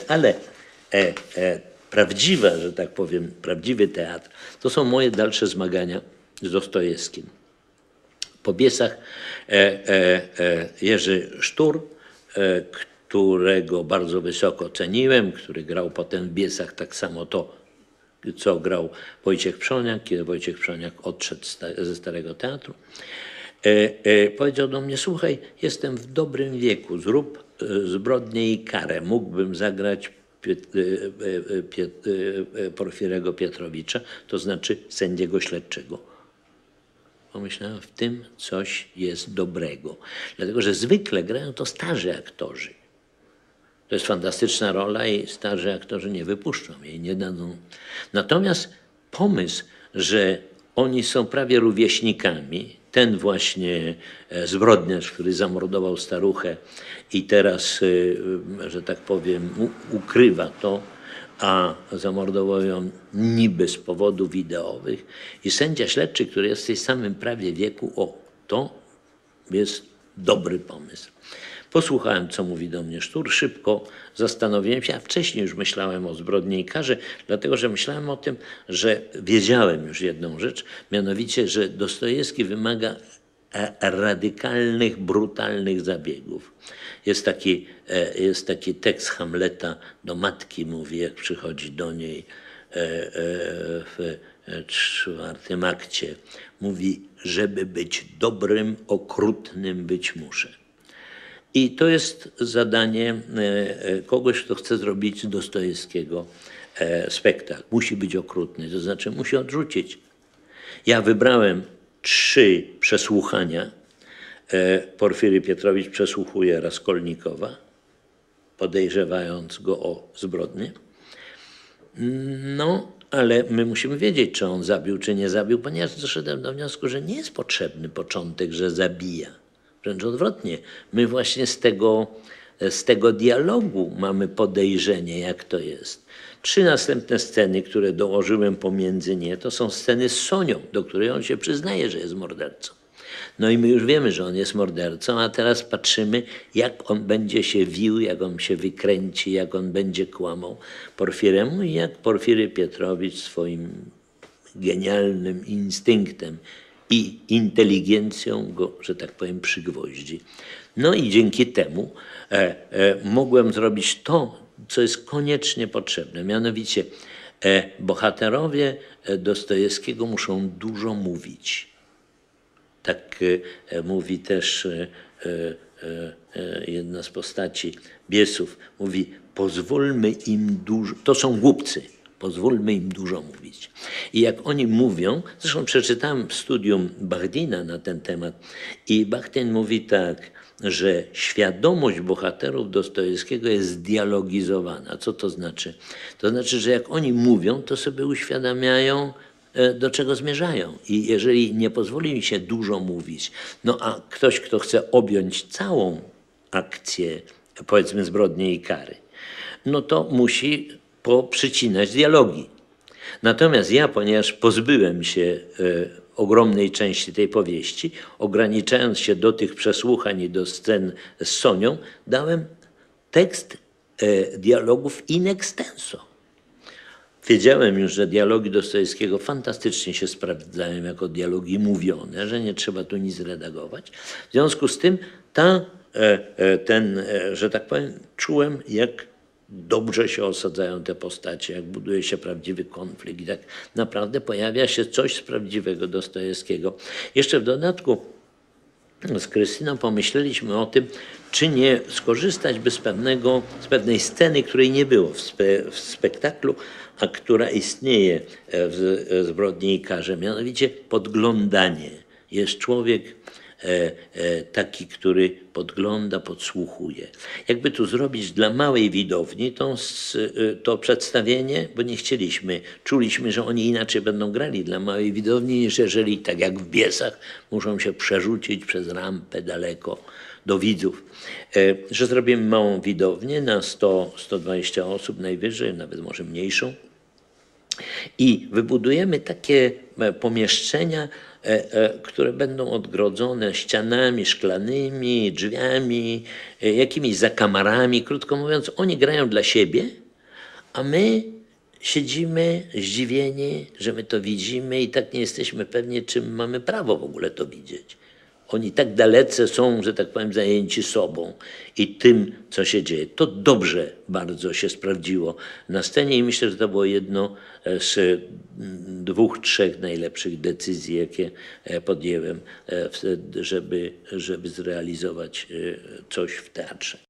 Ale prawdziwa, że tak powiem, prawdziwy teatr to są moje dalsze zmagania z Dostojewskim. Po Biesach Jerzy Sztur, którego bardzo wysoko ceniłem, który grał potem w Biesach tak samo to, co grał Wojciech Przoniak, kiedy Wojciech Przoniak odszedł ze Starego Teatru. Powiedział do mnie: słuchaj, jestem w dobrym wieku, zrób Zbrodnię i karę. Mógłbym zagrać Porfirego Pietrowicza, to znaczy sędziego śledczego. Pomyślałem, w tym coś jest dobrego. Dlatego, że zwykle grają to starzy aktorzy. To jest fantastyczna rola i starzy aktorzy nie wypuszczą jej, nie dadzą. Natomiast pomysł, że oni są prawie rówieśnikami, ten właśnie zbrodniarz, który zamordował staruchę i teraz, że tak powiem, ukrywa to, a zamordował ją niby z powodów ideowych, i sędzia śledczy, który jest w tej samym prawie wieku, to jest dobry pomysł. Posłuchałem, co mówi do mnie Sztur, szybko zastanowiłem się, a wcześniej już myślałem o Zbrodni i karze, dlatego że myślałem o tym, że wiedziałem już jedną rzecz, mianowicie, że Dostojewski wymaga radykalnych, brutalnych zabiegów. Jest taki tekst Hamleta do matki, mówi, jak przychodzi do niej w 4. akcie. Mówi, żeby być dobrym, okrutnym być muszę. I to jest zadanie kogoś, kto chce zrobić z Dostojewskiego spektakl. Musi być okrutny, to znaczy musi odrzucić. Ja wybrałem 3 przesłuchania. Porfiry Pietrowicz przesłuchuje Raskolnikowa, podejrzewając go o zbrodnię. No, ale my musimy wiedzieć, czy on zabił, czy nie zabił, ponieważ doszedłem do wniosku, że nie jest potrzebny początek, że zabija. Wręcz odwrotnie. My właśnie z tego dialogu mamy podejrzenie, jak to jest. 3 następne sceny, które dołożyłem pomiędzy nie, to są sceny z Sonią, do której on się przyznaje, że jest mordercą. No i my już wiemy, że on jest mordercą, a teraz patrzymy, jak on będzie się wił, jak on się wykręci, jak on będzie kłamał Porfiremu i jak Porfiry Pietrowicz swoim genialnym instynktem i inteligencją go, że tak powiem, przygwoździ. No i dzięki temu mogłem zrobić to, co jest koniecznie potrzebne. Mianowicie bohaterowie Dostojewskiego muszą dużo mówić. Tak mówi też jedna z postaci Biesów. Mówi, pozwólmy im dużo, to są głupcy, pozwólmy im dużo mówić. I jak oni mówią, zresztą przeczytałem studium Bachdina na ten temat i Bachdin mówi tak, że świadomość bohaterów Dostojewskiego jest zdialogizowana. Co to znaczy? To znaczy, że jak oni mówią, to sobie uświadamiają, do czego zmierzają. I jeżeli nie pozwoli mi się dużo mówić, no a ktoś, kto chce objąć całą akcję, powiedzmy Zbrodni i kary, no to musi poprzycinać dialogi. Natomiast ja, ponieważ pozbyłem się ogromnej części tej powieści, ograniczając się do tych przesłuchań i do scen z Sonią, dałem tekst dialogów in extenso. Wiedziałem już, że dialogi Dostojewskiego fantastycznie się sprawdzają jako dialogi mówione, że nie trzeba tu nic redagować. W związku z tym że tak powiem, czułem, jak dobrze się osadzają te postacie, jak buduje się prawdziwy konflikt i tak naprawdę pojawia się coś z prawdziwego Dostojewskiego. Jeszcze w dodatku z Krystyną pomyśleliśmy o tym, czy nie skorzystać by z pewnej sceny, której nie było w spektaklu, a która istnieje w Zbrodni i karze, mianowicie podglądanie. Jest człowiek taki, który podgląda, podsłuchuje. Jakby tu zrobić dla małej widowni to przedstawienie, bo nie chcieliśmy, czuliśmy, że oni inaczej będą grali dla małej widowni, niż jeżeli, tak jak w Biesach, muszą się przerzucić przez rampę daleko do widzów. Że zrobimy małą widownię na 100-120 osób najwyżej, nawet może mniejszą, i wybudujemy takie pomieszczenia, które będą odgrodzone ścianami szklanymi, drzwiami, jakimiś zakamarami. Krótko mówiąc, oni grają dla siebie, a my siedzimy zdziwieni, że my to widzimy i tak nie jesteśmy pewni, czym mamy prawo w ogóle to widzieć. Oni tak dalece są, że tak powiem, zajęci sobą i tym, co się dzieje. To dobrze bardzo się sprawdziło na scenie i myślę, że to było jedno z 2, 3 najlepszych decyzji, jakie podjęłem, żeby zrealizować coś w teatrze.